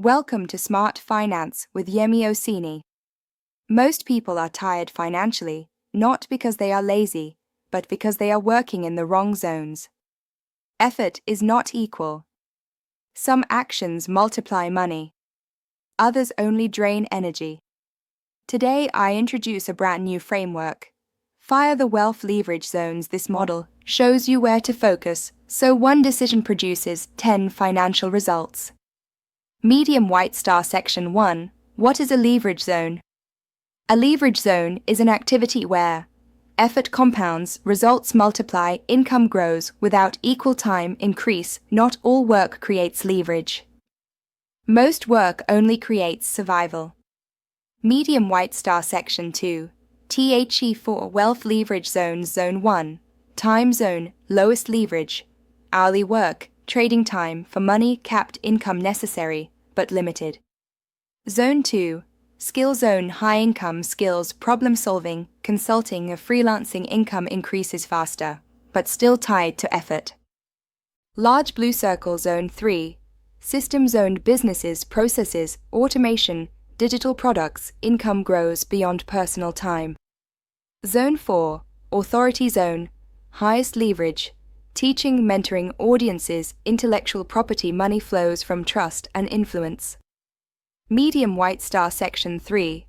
Welcome to Smart Finance with Yemi. Most people are tired financially, not because they are lazy, but because they are working in the wrong zones. Effort is not equal. Some actions multiply money. Others only drain energy. Today I introduce a brand new framework. Fire the wealth leverage zones. This model shows you where to focus, so one decision produces 10 financial results. Medium white star section 1. What is a leverage zone? A leverage zone is an activity where effort compounds, results multiply, income grows without equal time increase. Not all work creates leverage. Most work only creates survival. Medium white star section 2. THE4 wealth leverage zones. Zone 1. Time zone, lowest leverage. Hourly work, trading time for money, capped income necessary, but limited. Zone 2. Skill zone, high income skills, problem solving, consulting or freelancing. Income increases faster, but still tied to effort. Large blue circle. Zone 3. System zoned businesses, processes, automation, digital products. Income grows beyond personal time. Zone 4. Authority zone, highest leverage. Teaching, mentoring, audiences, intellectual property. Money flows from trust and influence. Medium white star section 3.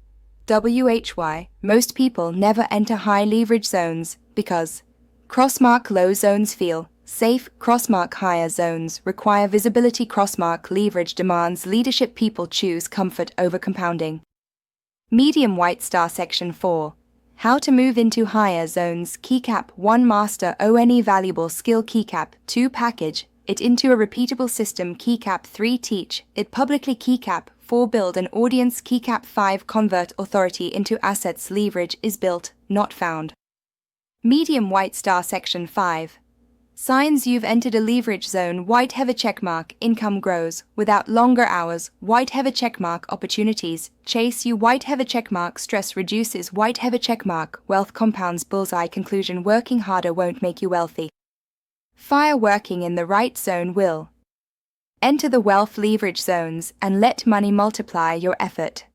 WHY. Most people never enter high leverage zones because crossmark low zones feel safe, crossmark higher zones require visibility, crossmark leverage demands leadership. People choose comfort over compounding. Medium white star section 4. How to move into higher zones. Keycap 1. Master ONE valuable skill. Keycap 2. Package it into a repeatable system. Keycap 3. Teach it publicly. Keycap 4. Build an audience. Keycap 5. Convert authority into assets. Leverage is built, not found. Medium white star section 5. Signs you've entered a leverage zone. White heavy checkmark. Income grows without longer hours. White heavy checkmark. Opportunities chase you. White heavy checkmark. Stress reduces. White heavy checkmark. Wealth compounds. Bullseye. Conclusion. Working harder won't make you wealthy. Fire working in the right zone will. Enter the wealth leverage zones and let money multiply your effort.